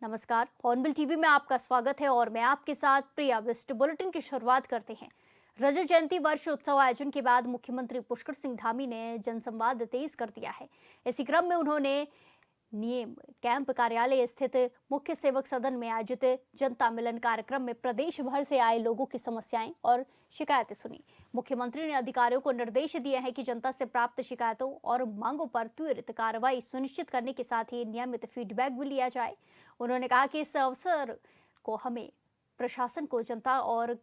नमस्कार, hornbill TV में आपका स्वागत है और मैं आपके साथ प्रिया। विस्ट बुलेटिन की शुरुआत करते हैं। रजत जयंती वर्ष उत्सव आयोजन के बाद मुख्यमंत्री पुष्कर सिंह धामी ने जनसंवाद तेज कर दिया है। इसी क्रम में उन्होंने नियम कैंप कार्यालय स्थित मुख्य सेवक सदन में आयोजित जनता मिलन कार्यक्रम में प्रदेश भर से आए लोगों की समस्याएं और शिकायतें सुनी। मुख्यमंत्री ने अधिकारियों को निर्देश दिए हैं कि जनता से प्राप्त शिकायतों और मांगों पर त्वरित कार्रवाई सुनिश्चित करने के साथ ही नियमित फीडबैक भी लिया जाए। उन्होंने कहा कि इस अवसर को हमें प्रशासन को जनता और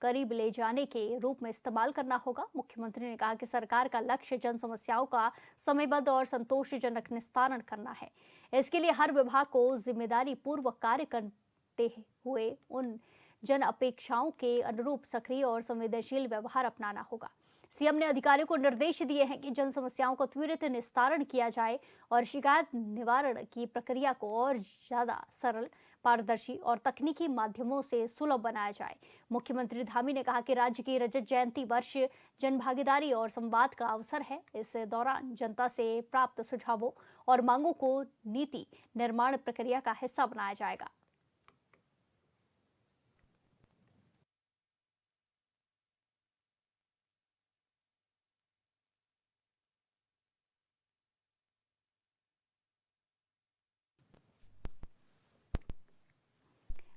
करीब ले जाने के रूप में इस्तेमाल करना होगा। मुख्यमंत्री ने कहा कि सरकार का लक्ष्य जन समस्याओं का समयबद्ध और संतोषजनक निस्तारण करना है। इसके लिए हर विभाग को जिम्मेदारी पूर्वक कार्य करते हुए उन जन अपेक्षाओं के अनुरूप सक्रिय और संवेदनशील व्यवहार अपनाना होगा। सीएम ने अधिकारियों को निर्देश दिए हैं कि जन समस्याओं का त्वरित निस्तारण किया जाए और शिकायत निवारण की प्रक्रिया को और ज्यादा सरल, पारदर्शी और तकनीकी माध्यमों से सुलभ बनाया जाए। मुख्यमंत्री धामी ने कहा कि राज्य की रजत जयंती वर्ष जन भागीदारी और संवाद का अवसर है। इस दौरान जनता से प्राप्त सुझावों और मांगों को नीति निर्माण प्रक्रिया का हिस्सा बनाया जाएगा।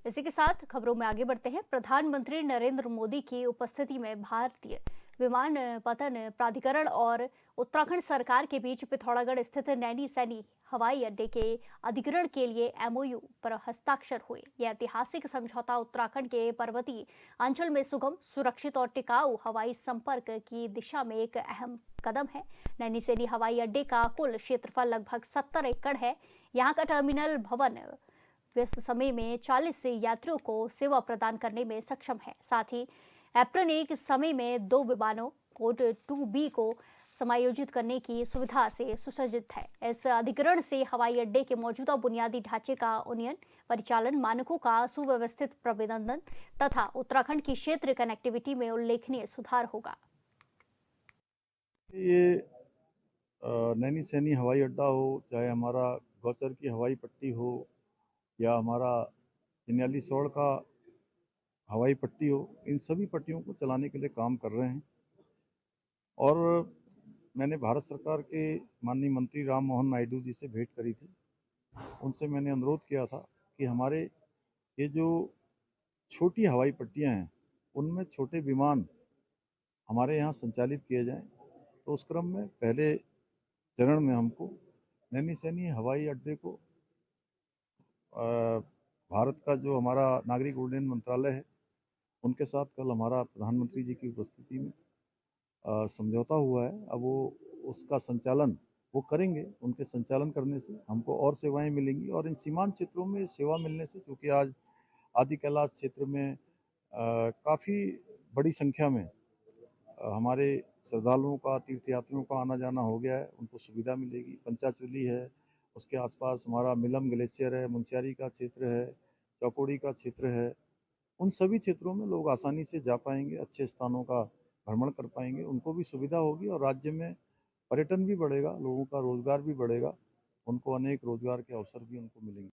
इसी के साथ खबरों में आगे बढ़ते हैं। प्रधानमंत्री नरेंद्र मोदी की उपस्थिति में भारतीय विमानपत्तन प्राधिकरण और उत्तराखंड सरकार के बीच पिथौरागढ़ स्थित नैनी सैनी हवाई अड्डे के अधिग्रहण के लिए एमओयू पर हस्ताक्षर हुए। यह ऐतिहासिक समझौता उत्तराखंड के पर्वतीय अंचल में सुगम, सुरक्षित और टिकाऊ हवाई संपर्क की दिशा में एक अहम कदम है। नैनी सैनी हवाई अड्डे का कुल क्षेत्रफल लगभग 70 एकड़ है। यहाँ का टर्मिनल भवन व्यस्त समय में 40 से यात्रियों को सेवा प्रदान करने में सक्षम है। साथ ही एप्रन एक समय में 2 विमानों कोड 2B को समायोजित करने की सुविधा से सुसज्जित है। इस अधिग्रहण से हवाई अड्डे के मौजूदा बुनियादी ढांचे का उन्नयन, परिचालन मानकों का सुव्यवस्थित प्रबंधन तथा उत्तराखंड की क्षेत्र कनेक्टिविटी में उल्लेखनीय सुधार होगा। ये नैनी सैनी हवाई अड्डा हो, चाहे हमारा गौचर की हवाई पट्टी हो या हमारा जिन्याली सौड़ का हवाई पट्टी हो, इन सभी पट्टियों को चलाने के लिए काम कर रहे हैं। और मैंने भारत सरकार के माननीय मंत्री राम मोहन नायडू जी से भेंट करी थी। उनसे मैंने अनुरोध किया था कि हमारे ये जो छोटी हवाई पट्टियां हैं उनमें छोटे विमान हमारे यहाँ संचालित किए जाएं। तो उस क्रम में पहले चरण में हमको नैनी सैनी हवाई अड्डे को भारत का जो हमारा नागरिक उड्डयन मंत्रालय है उनके साथ कल हमारा प्रधानमंत्री जी की उपस्थिति में समझौता हुआ है। अब वो उसका संचालन वो करेंगे। उनके संचालन करने से हमको और सेवाएं मिलेंगी और इन सीमांत क्षेत्रों में सेवा मिलने से, क्योंकि आज आदि कैलाश क्षेत्र में काफ़ी बड़ी संख्या में हमारे श्रद्धालुओं का, तीर्थयात्रियों का आना जाना हो गया है, उनको सुविधा मिलेगी। पंचाचूली है, उसके आसपास हमारा मिलम ग्लेशियर है, मुंशियारी का क्षेत्र है, चौकोड़ी का क्षेत्र है। उन सभी क्षेत्रों में लोग आसानी से जा पाएंगे, अच्छे स्थानों का भ्रमण कर पाएंगे, उनको भी सुविधा होगी और राज्य में पर्यटन भी बढ़ेगा, लोगों का रोजगार भी बढ़ेगा, उनको अनेक रोजगार के अवसर भी उनको मिलेंगे।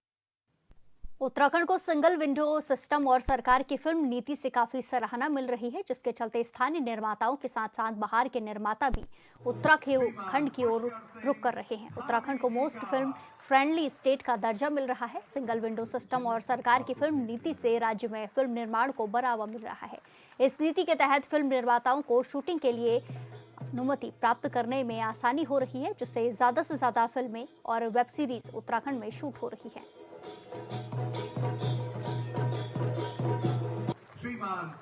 उत्तराखंड को सिंगल विंडो सिस्टम और सरकार की फिल्म नीति से काफी सराहना मिल रही है, जिसके चलते स्थानीय निर्माताओं के साथ साथ बाहर के निर्माता भी उत्तराखंड की ओर रुख कर रहे हैं। उत्तराखंड को मोस्ट फिल्म फ्रेंडली स्टेट का दर्जा मिल रहा है। सिंगल विंडो सिस्टम और सरकार की फिल्म नीति से राज्य में फिल्म निर्माण को बढ़ावा मिल रहा है। इस नीति के तहत फिल्म निर्माताओं को शूटिंग के लिए अनुमति प्राप्त करने में आसानी हो रही है, जिससे ज्यादा से ज्यादा फिल्में और वेब सीरीज उत्तराखंड में शूट हो रही है।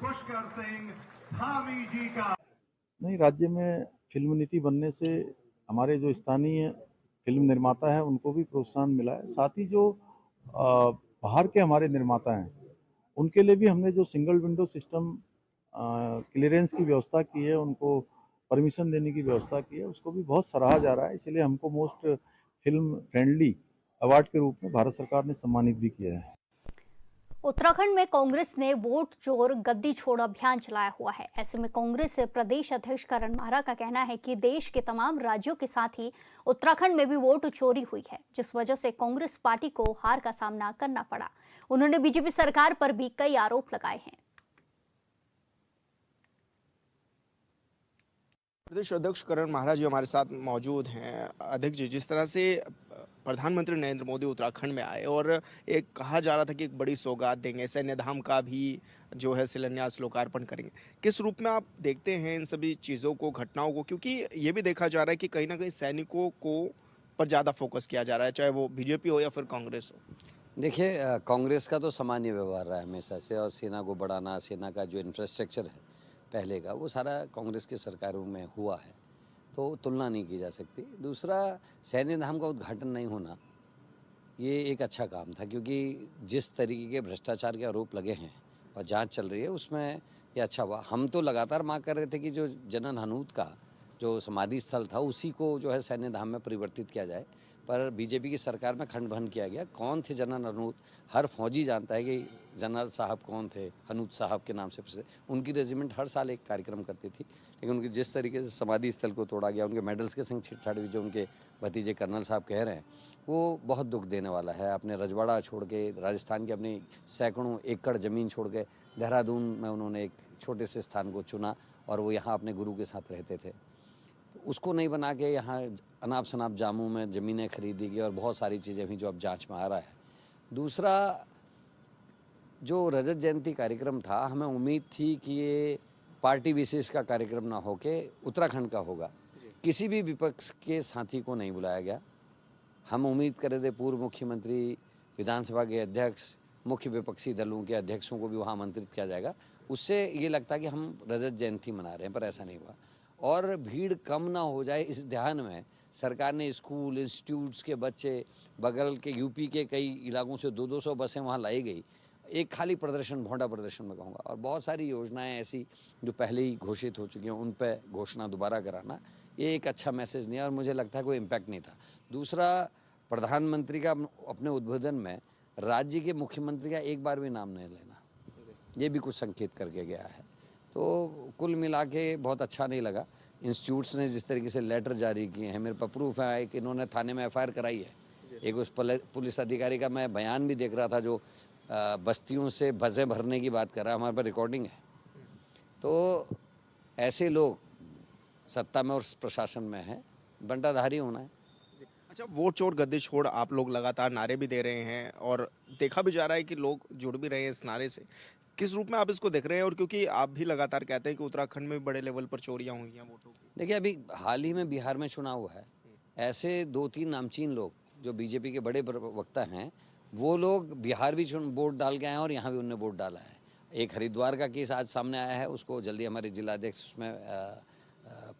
पुष्कर सिंह धामी जी का नहीं, राज्य में फिल्म नीति बनने से हमारे जो स्थानीय फिल्म निर्माता है उनको भी प्रोत्साहन मिला है। साथ ही जो बाहर के हमारे निर्माता हैं उनके लिए भी हमने जो सिंगल विंडो सिस्टम क्लियरेंस की व्यवस्था की है, उनको परमिशन देने की व्यवस्था की है, उसको भी बहुत सराहा जा रहा है। इसलिए हमको मोस्ट फिल्म फ्रेंडली अवार्ड के रूप में भारत सरकार ने सम्मानित भी किया है। उत्तराखंड में कांग्रेस ने वोट चोर गद्दी छोड़ अभियान चलाया हुआ है। ऐसे में कांग्रेस प्रदेश अध्यक्ष करण मारा का कहना है कि देश के तमाम राज्यों के साथ ही उत्तराखंड में भी वोट चोरी हुई है, जिस वजह से कांग्रेस पार्टी को हार का सामना करना पड़ा। उन्होंने बीजेपी सरकार पर भी कई आरोप लगाए हैं। प्रदेश अध्यक्ष करण महाराज जी हमारे साथ मौजूद हैं। अध्यक्ष जी, जिस तरह से प्रधानमंत्री नरेंद्र मोदी उत्तराखंड में आए और एक कहा जा रहा था कि एक बड़ी सौगात देंगे, सैन्य धाम का भी जो है शिलान्यास लोकार्पण करेंगे, किस रूप में आप देखते हैं इन सभी चीज़ों को, घटनाओं को? क्योंकि ये भी देखा जा रहा है कि कहीं ना कहीं सैनिकों को पर ज़्यादा फोकस किया जा रहा है, चाहे वो बीजेपी हो या फिर कांग्रेस हो। देखिए, कांग्रेस का तो सामान्य व्यवहार रहा है हमेशा से, और सेना को बढ़ाना, सेना का जो इंफ्रास्ट्रक्चर है पहले का, वो सारा कांग्रेस की सरकारों में हुआ है, तो तुलना नहीं की जा सकती। दूसरा, सैन्य धाम का उद्घाटन नहीं होना ये एक अच्छा काम था, क्योंकि जिस तरीके के भ्रष्टाचार के आरोप लगे हैं और जांच चल रही है, उसमें ये अच्छा हुआ। हम तो लगातार मांग कर रहे थे कि जो जनरल हनूत का जो समाधि स्थल था उसी को जो है सैन्य धाम में परिवर्तित किया जाए, पर बीजेपी की सरकार में खंडन किया गया। कौन थे जनरल हनूत? हर फौजी जानता है कि जनरल साहब कौन थे, हनूत साहब के नाम से प्रसिद्ध। उनकी रेजिमेंट हर साल एक कार्यक्रम करती थी, लेकिन उनकी जिस तरीके से समाधि स्थल को तोड़ा गया, उनके मेडल्स के संग छेड़छाड़ हुई, जो उनके भतीजे कर्नल साहब कह रहे हैं, वो बहुत दुख देने वाला है। अपने रजवाड़ा छोड़ के, राजस्थान की अपनी सैकड़ों एकड़ ज़मीन छोड़ के देहरादून में उन्होंने एक छोटे से स्थान को चुना, और वो यहाँ अपने गुरु के साथ रहते थे। तो उसको नहीं बना के यहाँ अनाप शनाप जामों में ज़मीनें खरीदी गई, और बहुत सारी चीज़ें हुई जो अब जांच में आ रहा है। दूसरा, जो रजत जयंती कार्यक्रम था, हमें उम्मीद थी कि ये पार्टी विशेष का कार्यक्रम ना होके उत्तराखंड का होगा। किसी भी विपक्ष के साथी को नहीं बुलाया गया। हम उम्मीद कर रहे थे पूर्व मुख्यमंत्री, विधानसभा के अध्यक्ष, मुख्य विपक्षी दलों के अध्यक्षों को भी वहाँ आमंत्रित किया जाएगा। उससे ये लगता कि हम रजत जयंती मना रहे हैं, पर ऐसा नहीं हुआ। और भीड़ कम ना हो जाए इस ध्यान में सरकार ने स्कूल, इंस्टीट्यूट्स के बच्चे, बगल के यूपी के कई इलाकों से 200 बसें वहाँ लाई गई। एक खाली प्रदर्शन, भोंडा प्रदर्शन में कहूँगा, और बहुत सारी योजनाएं ऐसी जो पहले ही घोषित हो चुकी हैं, उन पर घोषणा दोबारा कराना, ये एक अच्छा मैसेज नहीं है, और मुझे लगता है कोई इम्पैक्ट नहीं था। दूसरा, प्रधानमंत्री का अपने उद्बोधन में राज्य के मुख्यमंत्री का एक बार भी नाम नहीं लेना, ये भी कुछ संकेत करके गया है। तो कुल मिला के बहुत अच्छा नहीं लगा। इंस्टीट्यूट्स ने जिस तरीके से लेटर जारी किए हैं, मेरे पास प्रूफ है कि इन्होंने थाने में एफआईआर कराई है। एक उस पुलिस अधिकारी का मैं बयान भी देख रहा था, जो बस्तियों से बसें भरने की बात कर रहा है, हमारे पास रिकॉर्डिंग है। तो ऐसे लोग सत्ता में और प्रशासन में हैं, बंटाधारी होना है। अच्छा, वोट चोर गद्दी छोड़ आप लोग लगातार नारे भी दे रहे हैं, और देखा भी जा रहा है कि लोग जुड़ भी रहे हैं इस नारे से। किस रूप में आप इसको देख रहे हैं? और क्योंकि आप भी लगातार कहते हैं कि उत्तराखंड में भी बड़े लेवल पर चोरियां हुई हैं वोटों की। देखिए, अभी हाल ही में बिहार में चुनाव हुआ है, ऐसे 2-3 नामचीन लोग जो बीजेपी के बड़े वक्ता हैं, वो लोग बिहार भी वोट डाल के आए हैं और यहाँ भी उन्होंने वोट डाला है। एक हरिद्वार का केस आज सामने आया है, उसको जल्दी हमारे जिलाध्यक्ष उसमें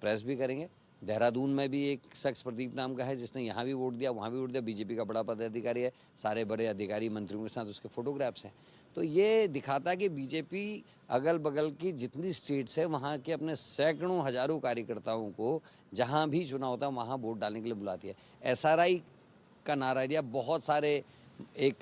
प्रेस भी करेंगे। देहरादून में भी एक शख्स प्रदीप नाम का है, जिसने यहाँ भी वोट दिया, वहाँ भी वोट दिया। बीजेपी का बड़ा पदाधिकारी है, सारे बड़े अधिकारी मंत्रियों के साथ उसके फोटोग्राफ्स हैं। तो ये दिखाता है कि बीजेपी अगल बगल की जितनी स्टेट्स है, वहाँ के अपने सैकड़ों हजारों कार्यकर्ताओं को जहाँ भी चुनाव होता है वहाँ वोट डालने के लिए बुलाती है। एसआरआई का नारा दिया, बहुत सारे एक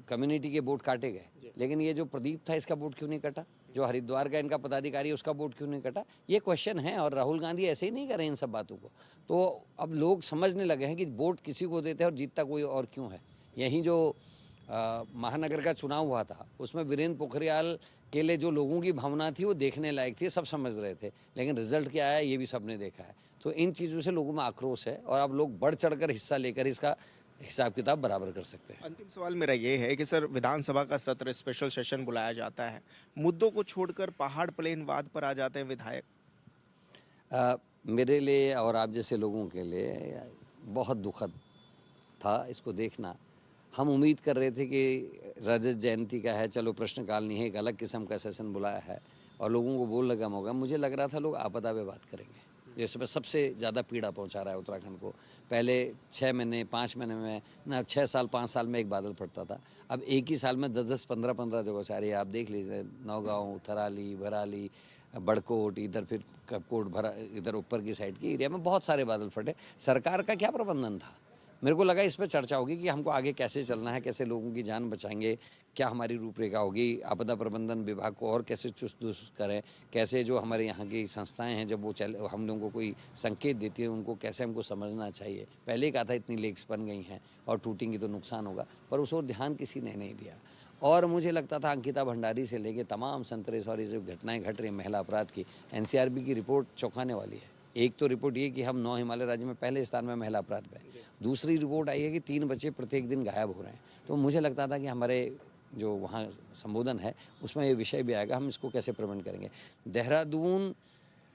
कम्युनिटी के वोट काटे गए, लेकिन ये जो प्रदीप था, इसका वोट क्यों नहीं कटा? जो हरिद्वार का इनका पदाधिकारी है, उसका वोट क्यों नहीं कटा? ये क्वेश्चन है, और राहुल गांधी ऐसे ही नहीं कर रहे इन सब बातों को। तो अब लोग समझने लगे हैं कि वोट किसी को देते हैं और जीतता कोई और क्यों है। यहीं जो महानगर का चुनाव हुआ था, उसमें वीरेंद्र पोखरियाल के लिए जो लोगों की भावना थी वो देखने लायक थी, सब समझ रहे थे, लेकिन रिजल्ट क्या आया ये भी सबने देखा है। तो इन चीज़ों से लोगों में आक्रोश है, और अब लोग बढ़ चढ़कर हिस्सा लेकर इसका हिसाब किताब बराबर कर सकते हैं। अंतिम सवाल मेरा ये है कि सर, विधानसभा का सत्र, स्पेशल सेशन बुलाया जाता है, मुद्दों को छोड़कर पहाड़ प्लेन वाद पर आ जाते हैं विधायक। मेरे लिए और आप जैसे लोगों के लिए बहुत दुखद था इसको देखना। हम उम्मीद कर रहे थे कि रजत जयंती का है, चलो प्रश्नकाल नहीं है, एक अलग किस्म का सेशन बुलाया है और लोगों को बोलने का मौका। मुझे लग रहा था लोग आपदा पे बात करेंगे, जैसे सबसे ज़्यादा पीड़ा पहुंचा रहा है उत्तराखंड को। पहले 6 महीने 5 महीने में ना, 6 साल 5 साल में एक बादल फटता था, अब एक ही साल में 10-10 15-15 जगह से आ रही है। आप देख लीजिए, नौगांव, थराली, भराली, बड़कोट, इधर फिर कपकोट, भरा, इधर ऊपर की साइड की एरिया में बहुत सारे बादल फटे। सरकार का क्या प्रबंधन था? मेरे को लगा इस पर चर्चा होगी कि हमको आगे कैसे चलना है, कैसे लोगों की जान बचाएंगे, क्या हमारी रूपरेखा होगी, आपदा प्रबंधन विभाग को और कैसे चुस्त दुरुस्त करें, कैसे जो हमारे यहाँ की संस्थाएं हैं जब वो हम लोगों को कोई संकेत देती है उनको कैसे हमको समझना चाहिए। पहले कहा था इतनी लेक्स बन गई हैं और टूटेंगी तो नुकसान होगा, पर उस ओर ध्यान किसी ने नहीं दिया। और मुझे लगता था अंकिता भंडारी से लेके तमाम संतरेश और ये जो घटनाएं घट रही हैं महिला अपराध की, एनसीआरबी की रिपोर्ट चौंकाने वाली है। एक तो रिपोर्ट ये कि हम 9 हिमालय राज्य में पहले स्थान में महिला अपराध पे, दूसरी रिपोर्ट आई है कि 3 बच्चे प्रत्येक दिन गायब हो रहे हैं। तो मुझे लगता था कि हमारे जो वहाँ संबोधन है उसमें ये विषय भी आएगा, हम इसको कैसे प्रिवेंट करेंगे। देहरादून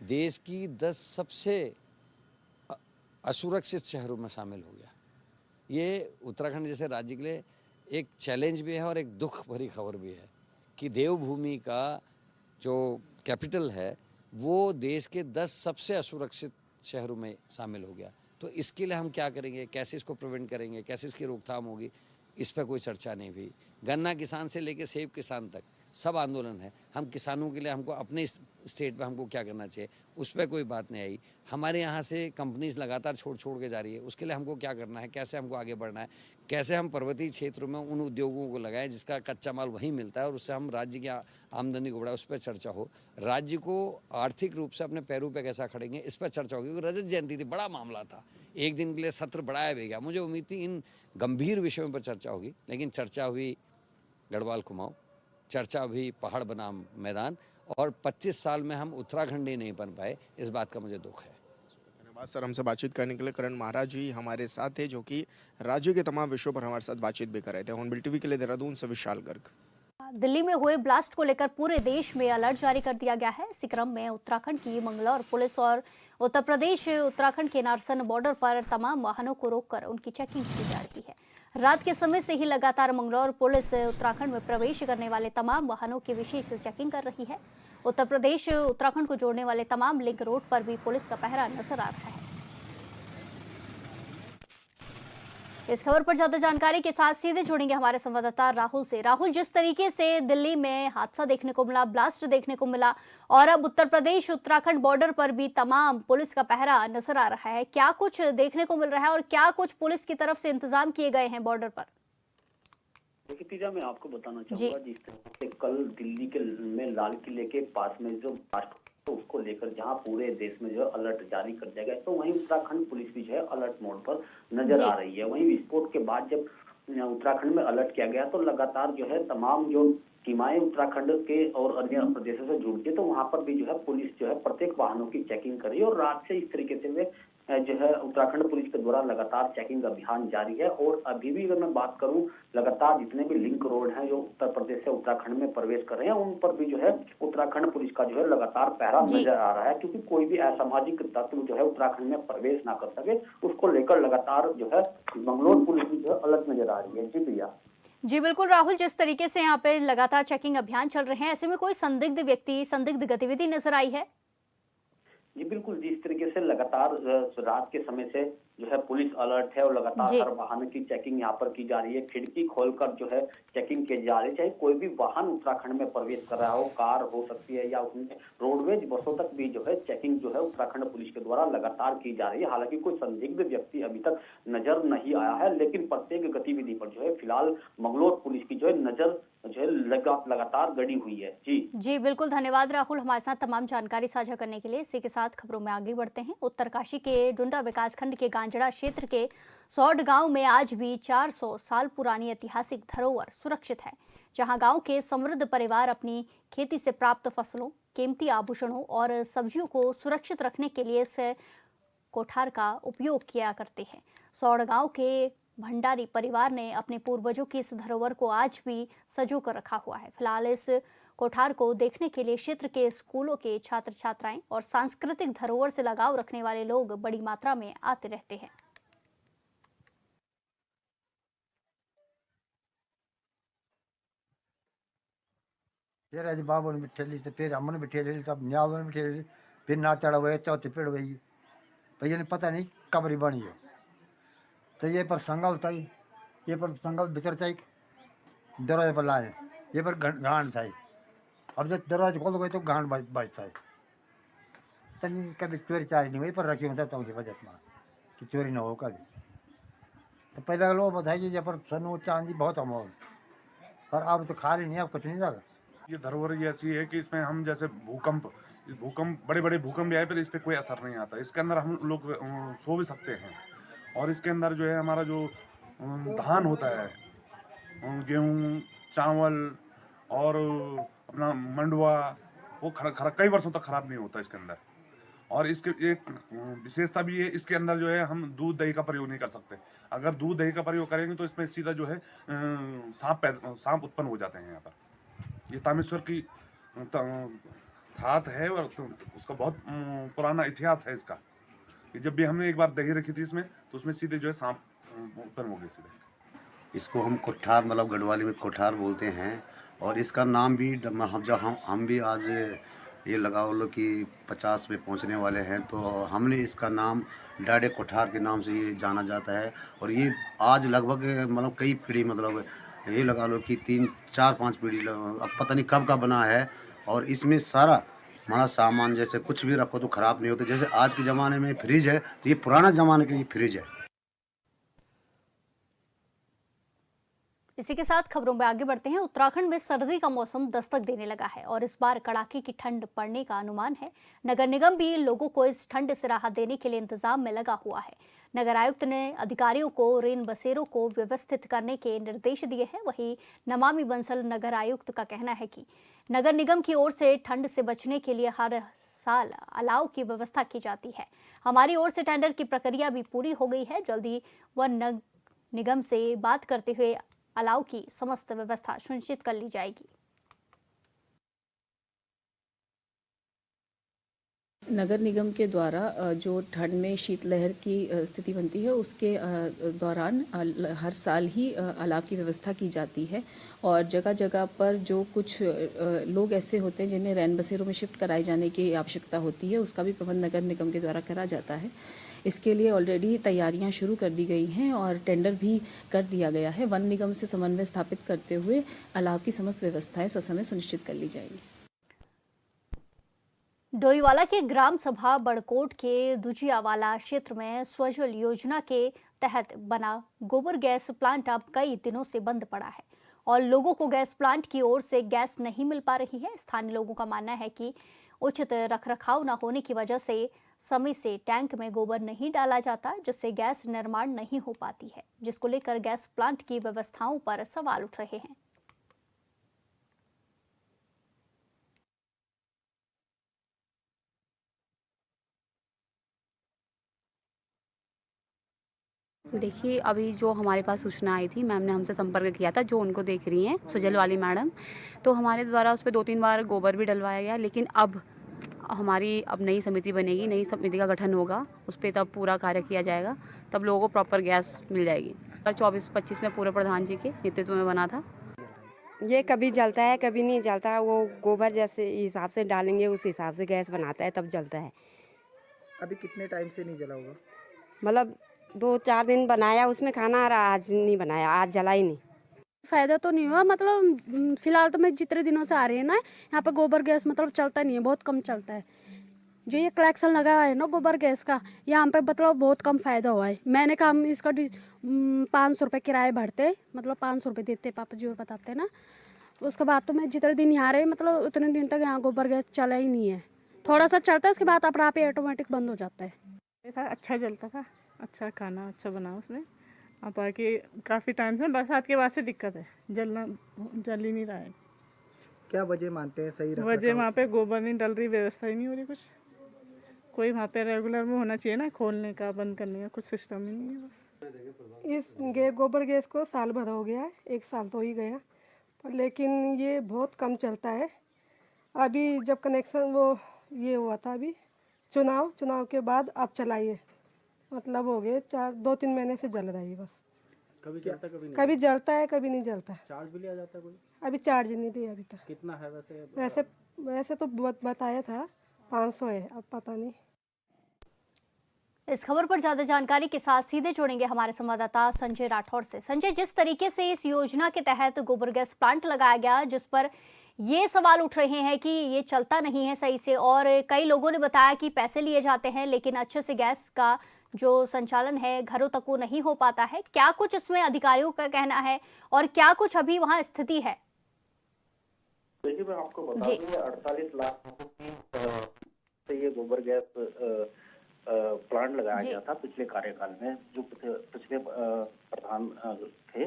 देश की 10 सबसे असुरक्षित शहरों में शामिल हो गया। ये उत्तराखंड जैसे राज्य के लिए एक चैलेंज भी है और एक दुख भरी खबर भी है कि देवभूमि का जो कैपिटल है वो देश के 10 सबसे असुरक्षित शहरों में शामिल हो गया। तो इसके लिए हम क्या करेंगे, कैसे इसको प्रिवेंट करेंगे, कैसे इसकी रोकथाम होगी, इस पर कोई चर्चा नहीं हुई। गन्ना किसान से लेकर सेब किसान तक सब आंदोलन है। हम किसानों के लिए हमको अपने स्टेट पे हमको क्या करना चाहिए उस पर कोई बात नहीं आई। हमारे यहाँ से कंपनीज लगातार छोड़ के जा रही है, उसके लिए हमको क्या करना है, कैसे हमको आगे बढ़ना है, कैसे हम पर्वतीय क्षेत्रों में उन उद्योगों को लगाएं जिसका कच्चा माल वहीं मिलता है और उससे हम राज्य की आमदनी को बढ़ाएं, उस पर चर्चा हो। राज्य को आर्थिक रूप से अपने पैरों पर कैसा खड़ेंगे इस पर चर्चा होगी। क्योंकि रजत जयंती थी, बड़ा मामला था, एक दिन के लिए सत्र बढ़ाया भी गया। मुझे उम्मीद थी इन गंभीर विषयों पर चर्चा होगी, लेकिन चर्चा हुई गढ़वाल कुमाऊं, चर्चा हुई पहाड़ बनाम मैदान, और 25 साल में हम उत्तराखंड ही नहीं बन पाए, इस बात का मुझे दुख है। धन्यवाद सर, हमसे बातचीत करने के लिए। करण महाराज जी हमारे साथ थे जो कि राज्य के तमाम विषयों पर हमारे साथ बातचीत भी कर रहे थे। हॉर्नबिल टीवी के लिए देहरादून से विशाल गर्ग। दिल्ली में हुए ब्लास्ट को लेकर पूरे देश में अलर्ट जारी कर दिया गया है। इसी क्रम में उत्तराखंड की मंगलौर पुलिस और उत्तर प्रदेश उत्तराखंड के नारसन बॉर्डर पर तमाम वाहनों को रोककर उनकी चेकिंग की जा रही है। रात के समय से ही लगातार मंगलौर पुलिस उत्तराखंड में प्रवेश करने वाले तमाम वाहनों की विशेष चेकिंग कर रही है। उत्तर प्रदेश उत्तराखंड को जोड़ने वाले तमाम लिंक रोड पर भी पुलिस का पहरा नजर आ रहा है। इस खबर पर ज्यादा जानकारी के साथ सीधे जुड़ेंगे हमारे संवाददाता राहुल से। राहुल, जिस तरीके से दिल्ली में हादसा देखने को मिला, ब्लास्ट देखने को मिला और अब उत्तर प्रदेश उत्तराखंड बॉर्डर पर भी तमाम पुलिस का पहरा नजर आ रहा है, क्या कुछ देखने को मिल रहा है और क्या कुछ पुलिस की तरफ से इंतजाम किए गए हैं बॉर्डर पर? देखिए तीजा, मैं आपको बताना चाहूंगा जिस तरह से कल दिल्ली के में लाल किले के पास में जो ब्लास्ट तो उसको लेकर जहां पूरे देश में जो अलर्ट जारी कर दिया गया, तो वहीं उत्तराखंड पुलिस भी जो है अलर्ट मोड पर नजर आ रही है। वहीं विस्फोट के बाद जब उत्तराखंड में अलर्ट किया गया तो लगातार जो है तमाम जो सीमाएं उत्तराखंड के और अन्य प्रदेशों से जुड़ती है, तो वहां पर भी जो है पुलिस जो है प्रत्येक वाहनों की चेकिंग कर रही है। और रात से इस तरीके से वे जो है उत्तराखंड पुलिस के द्वारा लगातार चेकिंग अभियान जारी है। और अभी भी अगर मैं बात करूं, लगातार जितने भी लिंक रोड हैं जो उत्तर प्रदेश से उत्तराखंड में प्रवेश कर रहे हैं, उन पर भी जो है उत्तराखंड पुलिस का जो है लगातार पहरा नजर आ रहा है, क्योंकि कोई भी असामाजिक तत्व जो है उत्तराखंड में प्रवेश ना कर सके, उसको लेकर लगातार जो है मंगलौर पुलिस भी जो है अलर्ट नजर आ रही है। जी भैया। जी बिल्कुल राहुल, जिस तरीके से यहाँ पे लगातार चेकिंग अभियान चल रहे हैं, ऐसे में कोई संदिग्ध व्यक्ति, संदिग्ध गतिविधि नजर आई है? जी बिल्कुल, जिस तरीके से लगातार रात के समय से जो है पुलिस अलर्ट है और लगातार हर वाहन की चेकिंग यहाँ पर की जा रही है। खिड़की खोलकर जो है चेकिंग की जा रही है, चाहे कोई भी वाहन उत्तराखंड में प्रवेश कर रहा हो, कार हो सकती है या उसमें रोडवेज बसों तक भी जो है चेकिंग जो है उत्तराखंड पुलिस के द्वारा लगातार की जा रही है। हालांकि कोई संदिग्ध व्यक्ति अभी तक नजर नहीं आया है, लेकिन प्रत्येक गतिविधि पर जो है फिलहाल मंगलौर पुलिस की जो है नजर जो है लगातार गड़ी हुई है। जी बिल्कुल, धन्यवाद राहुल हमारे साथ तमाम जानकारी साझा करने के लिए। इसी के साथ खबरों में आगे बढ़ते हैं। उत्तरकाशी के डुंडा विकासखंड के गांजड़ा क्षेत्र के सौड गांव में आज भी 400 साल पुरानी ऐतिहासिक धरोहर सुरक्षित है, जहां गांव के समृद्ध परिवार अपनी खेती से प्राप्त फसलों, कीमती आभूषणों और सब्जियों को सुरक्षित रखने के लिए इस कोठार का उपयोग किया करते हैं। सौड़ गांव के भंडारी परिवार ने अपने पूर्वजों की इस धरोहर को आज भी सजो कर रखा हुआ है। फिलहाल इस कोठार को देखने के लिए क्षेत्र के स्कूलों के छात्र छात्राएं और सांस्कृतिक धरोहर से लगाव रखने वाले लोग बड़ी मात्रा में आते रहते हैं। फिर आज बाबू ने बिठे ली, फिर हमने बिठे ली, तब न्याव ने बिठे ली, फिर ना चढ़ा हुए चौथी पेड़ हुई। भैया ने पता नहीं कबरी बनी हो, तो ये पर संगल था, ये पर संगल भीतर चाहिए दरवाजे पर लाए, ये पर गांड था। अब जब दरवाजे खोल गए तो गांड बचता है। तनी कभी चोरी चारी नहीं हुई, पर रखी होता की वजह से कि चोरी ना हो कभी। तो पहले के लोग बताइए जब पर सोनू चांदी बहुत अमोल, और अब तो खाली नहीं, अब कुछ नहीं था। ये धरोहर ये ऐसी है कि इसमें हम जैसे भूकंप बड़े बड़े भूकंप भी आए पर इस पर कोई असर नहीं आता। इसके अंदर हम लोग सो भी सकते हैं, और इसके अंदर जो है हमारा जो धान होता है, गेहूँ, चावल और अपना मंडुआ, वो कई वर्षों तक खराब नहीं होता इसके अंदर। और इसके एक विशेषता भी है, इसके अंदर जो है हम दूध दही का प्रयोग नहीं कर सकते। अगर दूध दही का प्रयोग करेंगे तो इसमें सीधा जो है सांप उत्पन्न हो जाते हैं यहाँ पर। ये तामेश्वर की धात है और उसका बहुत पुराना इतिहास है इसका। जब भी हमने एक बार दही रखी थी इसमें, तो उसमें सीधे जो है सांप उत्पन्न हो गए सीधे। इसको हम कोठार, मतलब गढ़वाली में कोठार बोलते हैं। और इसका नाम भी हम भी आज ये लगाओ लो कि 50 में पहुंचने वाले हैं, तो हमने इसका नाम डाडे कोठार के नाम से ये जाना जाता है। और ये आज लगभग मतलब कई पीढ़ी, मतलब ये लगा लो कि 3, 4, 5 पीढ़ी, अब पता नहीं कब का बना है। और इसमें सारा हमारा सामान जैसे कुछ भी रखो तो ख़राब नहीं होता। जैसे आज के ज़माने में फ्रिज है, तो ये पुराना ज़माने का ये फ्रिज है। इसी के साथ खबरों में आगे बढ़ते हैं। उत्तराखंड में सर्दी का मौसम दस्तक देने लगा है और इस बार कड़ाके की ठंड पड़ने का अनुमान है। नगर निगम भी लोगों को इस ठंड से राहत देने के लिए इंतजाम में लगा हुआ है। नगर आयुक्त ने अधिकारियों को रेन बसेरों को व्यवस्थित करने के निर्देश दिए हैं। वहीं नमामि बंसल नगर आयुक्त का कहना है कि नगर निगम की ओर से ठंड से बचने के लिए हर साल अलाव की व्यवस्था की जाती है। हमारी ओर से टेंडर की प्रक्रिया भी पूरी हो गई है। जल्दी वन निगम से बात करते हुए अलाव की समस्त व्यवस्था सुनिश्चित कर ली जाएगी। नगर निगम के द्वारा जो ठंड में शीतलहर की स्थिति बनती है, उसके दौरान हर साल ही अलाव की व्यवस्था की जाती है। और जगह जगह पर जो कुछ लोग ऐसे होते हैं जिन्हें रैन बसेरों में शिफ्ट कराए जाने की आवश्यकता होती है, उसका भी प्रबंध नगर निगम के द्वारा करा जाता है। इसके लिए ऑलरेडी तैयारियां शुरू कर दी गई हैं और टेंडर भी कर दिया गया है। वन निगम से समन्वय स्थापित करते हुए अलाव की समस्त व्यवस्थाएं ससमय सुनिश्चित कर ली जाएंगी। डोईवाला के ग्राम सभा बड़कोट के दुजियावाला क्षेत्र में स्वजल योजना के तहत बना गोबर गैस प्लांट अब कई दिनों से बंद पड़ा है और लोगों को गैस प्लांट की ओर से गैस नहीं मिल पा रही है। स्थानीय लोगों का मानना है कि उचित रखरखाव न होने की वजह से समय से टैंक में गोबर नहीं डाला जाता, जिससे गैस निर्माण नहीं हो पाती है, जिसको लेकर गैस प्लांट की व्यवस्थाओं पर सवाल उठ रहे हैं। देखिए, अभी जो हमारे पास सूचना आई थी, मैम ने हमसे संपर्क किया था, जो उनको देख रही हैं सुजल वाली मैडम, तो हमारे द्वारा उस पर 2-3 बार गोबर भी डलवाया गया। लेकिन अब हमारी नई समिति बनेगी, नई समिति का गठन होगा, उस पर तब पूरा कार्य किया जाएगा, तब लोगों को प्रॉपर गैस मिल जाएगी। 24-25 में पूरे प्रधान जी के नेतृत्व में बना था। ये कभी जलता है कभी नहीं जलता, वो गोबर जैसे हिसाब से डालेंगे उस हिसाब से गैस बनाता है, तब जलता है। अभी कितने टाइम से नहीं जला होगा? मतलब 2-4 दिन बनाया उसमें खाना, और आज नहीं बनाया, आज जला ही नहीं। फायदा तो नहीं हुआ, मतलब फिलहाल तो मैं जितने दिनों से आ रही है ना, यहाँ पे गोबर गैस मतलब चलता नहीं है, बहुत कम चलता है। जो ये कलेक्शन लगा है ना गोबर गैस का, यहाँ पे मतलब बहुत कम फायदा हुआ है। मैंने कहा हम इसका 500 रुपये किराए भरते, मतलब 500 रुपये देते, पापा जी और बताते ना। उसके बाद तो मैं जितने दिन यहाँ रही, मतलब उतने दिन तक यहाँ गोबर गैस चला ही नहीं है। थोड़ा सा चलता है, उसके बाद अपना आप ही ऑटोमेटिक बंद हो जाता है। अच्छा जलता था, अच्छा खाना अच्छा बना उसमें। अब बाकी काफ़ी टाइम से बरसात के बाद से दिक्कत है, जल ही नहीं रहा है। क्या वजह मानते हैं सही? वजह वहाँ पे गोबर नहीं डल रही, व्यवस्था ही नहीं हो रही, कुछ कोई वहाँ पे रेगुलर में होना चाहिए ना, खोलने का बंद करने का कुछ सिस्टम ही नहीं है। इस गोबर गैस को साल भर हो गया है, 1 साल तो ही गया, लेकिन ये बहुत कम चलता है। अभी जब कनेक्शन वो ये हुआ था, अभी चुनाव के बाद अब चलाइए, मतलब हो गए 2-3 महीने से जल रही है बस। कभी जलता कभी नहीं? कभी जलता है कभी नहीं जलता। चार्ज भी लिया जाता है कोई? अभी चार्ज नहीं दिया अभी तक। कितना है वैसे? वैसे तो बताया था 500 है, अब पता नहीं। इस खबर पर ज्यादा जानकारी के साथ सीधे जोड़ेंगे हमारे संवाददाता संजय राठौर से। संजय, जिस तरीके से इस योजना के तहत गोबर गैस प्लांट लगाया गया, जिस पर ये सवाल उठ रहे हैं कि ये चलता नहीं है सही से, और कई लोगों ने बताया कि पैसे लिए जाते हैं लेकिन अच्छे से गैस का जो संचालन है घरों तक वो नहीं हो पाता है। क्या कुछ इसमें अधिकारियों का कहना है और क्या कुछ अभी वहां स्थिति है? देखिए, मैं आपको बता दूं, 48 लाख से ये गोबर गैस प्लांट लगाया गया था पिछले कार्यकाल में। जो पिछले प्रधान थे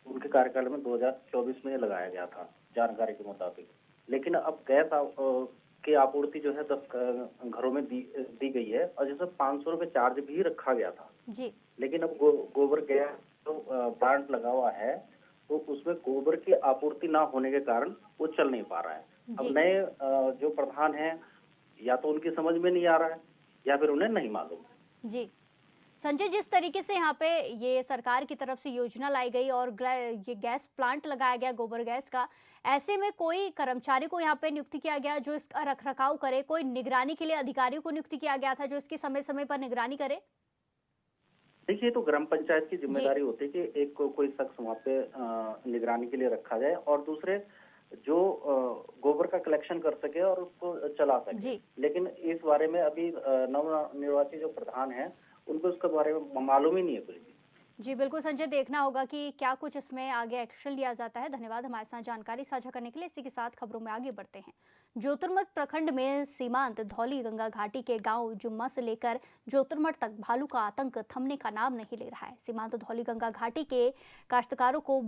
उनके कार्यकाल में 2024 में लगाया गया था जानकारी के मुताबिक। लेकिन अब गैस की आपूर्ति जो है 10 घरों में दी गई है और जिसमें 500 रुपए चार्ज भी रखा गया था जी। लेकिन अब गोबर गैस जो प्लांट लगा हुआ है तो उसमें गोबर की आपूर्ति ना होने के कारण वो चल नहीं पा रहा है। अब नए जो प्रधान हैं या तो उनकी समझ में नहीं आ रहा है या फिर उन्हें नहीं मालूम। जी संजय, जिस तरीके से यहाँ पे ये सरकार की तरफ से योजना लाई गई और ये गैस प्लांट लगाया गया गोबर गैस का, ऐसे में कोई कर्मचारी को यहाँ पे नियुक्ति किया गया जो इसका रखरखाव करे? कोई निगरानी के लिए अधिकारियों को नियुक्ति किया गया था जो इसकी समय समय पर निगरानी करे? देखिए, तो ग्राम पंचायत की जिम्मेदारी होती है कि एक कोई शख्स वहाँ पे निगरानी के लिए रखा जाए और दूसरे जो गोबर का कलेक्शन कर सके और उसको चला सके। लेकिन इस बारे में अभी नवनिर्वाचित जो प्रधान है उनको उसके बारे में मालूम ही नहीं है कुछ भी। जी बिल्कुल संजय, देखना होगा कि क्या कुछ इसमें आगे एक्शन लिया जाता है। धन्यवाद हमारे साथ जानकारी साझा करने के लिए। इसी के साथ खबरों में आगे बढ़ते हैं। ज्योतिर्मठ प्रखंड में सीमांत धौली गंगा घाटी के गांव जुम्मा से लेकर ज्योतिर्मठ तक भालू का आतंक थमने का नाम नहीं ले रहा है। सीमांत धौली गंगा घाटी के काश्तकारों को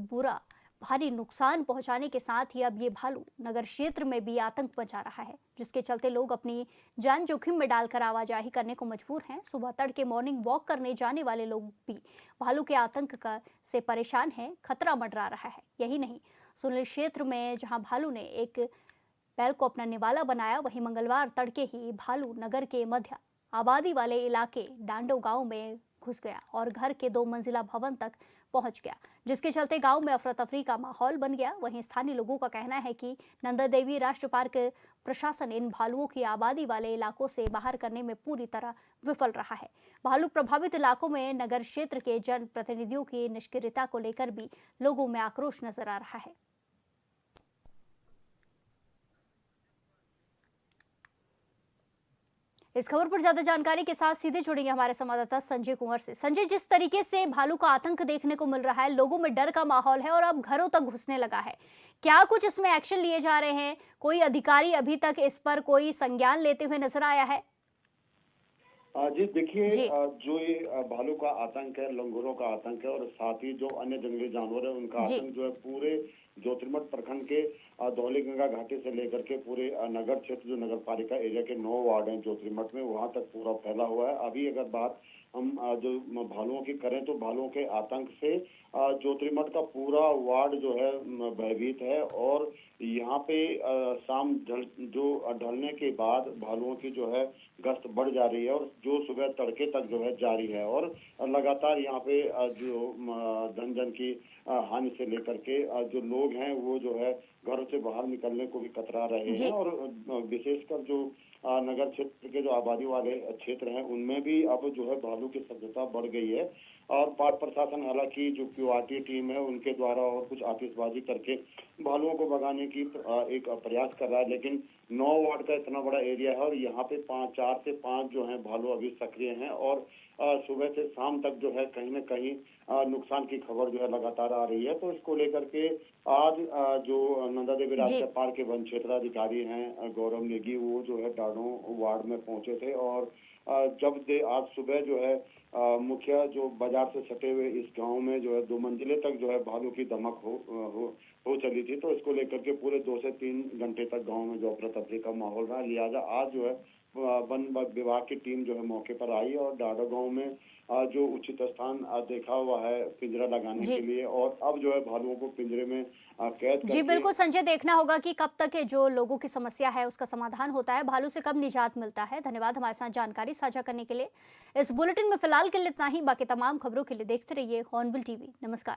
भारी नुकसान पहुंचाने के साथ ही अब ये भालू नगर क्षेत्र में भी आतंक मचा रहा है, जिसके चलते लोग अपनी जान जोखिम में डालकर आवाजाही करने को मजबूर हैं। सुबह तड़के मॉर्निंग वॉक करने जाने वाले लोग भी भालू के आतंक से परेशान हैं। खतरा मंडरा रहा है। यही नहीं, सुनील क्षेत्र में जहां भालू ने एक बैल को अपना निवाला बनाया, वहीं मंगलवार तड़के ही भालू नगर के मध्य आबादी वाले इलाके डांडो गांव में घुस गया और घर के 2 मंजिला भवन तक पहुंच गया, जिसके चलते गांव में अफरा तफरी का माहौल बन गया। वहीं स्थानीय लोगों का कहना है कि नंदा देवी राष्ट्रीय पार्क प्रशासन इन भालुओं की आबादी वाले इलाकों से बाहर करने में पूरी तरह विफल रहा है। भालू प्रभावित इलाकों में नगर क्षेत्र के जन प्रतिनिधियों की निष्क्रियता को लेकर भी लोगों में आक्रोश नजर आ रहा है। इस खबर पर ज्यादा जानकारी के साथ सीधे जुड़ेंगे हमारे संवाददाता संजय कुंवर से। संजय, जिस तरीके से भालू का आतंक देखने को मिल रहा है, लोगों में डर का माहौल है और अब घरों तक घुसने लगा है, क्या कुछ इसमें एक्शन लिए जा रहे हैं? कोई अधिकारी अभी तक इस पर कोई संज्ञान लेते हुए नजर आया है? जी देखिए, जो ये भालू का आतंक है, लंगूरों का आतंक है और साथ ही जो अन्य जंगली जानवर है उनका आतंक जो है पूरे ज्योतिर्मठ प्रखंड के धौली गंगा घाटी से लेकर के पूरे नगर क्षेत्र जो नगर पालिका एरिया के 9 वार्ड हैं ज्योतिर्मठ में, वहां तक पूरा फैला हुआ है। अभी अगर बात हम जो भालुओं की करें तो भालुओं के आतंक से ज्योतिर्मठ का पूरा वार्ड जो है भयभीत है और यहाँ पे शाम ढलने के बाद भालुओं की जो है गश्त बढ़ जा रही है और जो सुबह तड़के तक जो है जारी है और लगातार यहाँ पे जो धन की हानि से लेकर के जो लोग हैं वो जो है घरों से बाहर निकलने को भी कतरा रहे हैं और विशेषकर जो नगर क्षेत्र के जो आबादी वाले क्षेत्र हैं उनमें भी अब जो है भालू की सभ्यता बढ़ गई है और पार्क प्रशासन हालांकि जो क्यूआरटी टीम है उनके द्वारा और कुछ आतिशबाजी करके भालुओं को भगाने की एक प्रयास कर रहा है, लेकिन 9 वार्ड का इतना बड़ा एरिया है और यहाँ पे 4 से 5 जो है भालू अभी सक्रिय हैं और सुबह से शाम तक जो है कहीं न कहीं नुकसान की खबर जो है लगातार आ रही है। तो इसको लेकर के आज जो नंदा देवी राष्ट्रीय पार्क के वन क्षेत्राधिकारी हैं गौरव नेगी, वो जो है डाडो वार्ड में पहुंचे थे और जब आज सुबह जो है मुखिया जो बाजार से सटे हुए इस गांव में जो है 2 मंजिले तक जो है भालू की दमक हो चली थी, तो इसको लेकर के पूरे 2 से 3 घंटे तक गांव में जो अफरा तफरी का माहौल रहा। लिहाजा आज जो है वन विभाग की टीम जो है मौके पर आई और डाडो गांव में जो उचित स्थान देखा हुआ है पिंजरा लगाने के लिए और अब जो है भालुओं को पिंजरे में कैद करके। जी बिल्कुल संजय, देखना होगा कि कब तक जो लोगों की समस्या है उसका समाधान होता है, भालू से कब निजात मिलता है। धन्यवाद हमारे साथ जानकारी साझा करने के लिए। इस बुलेटिन में फिलहाल के लिए इतना ही। बाकी तमाम खबरों के लिए देखते रहिए हॉर्नबिल टीवी। नमस्कार।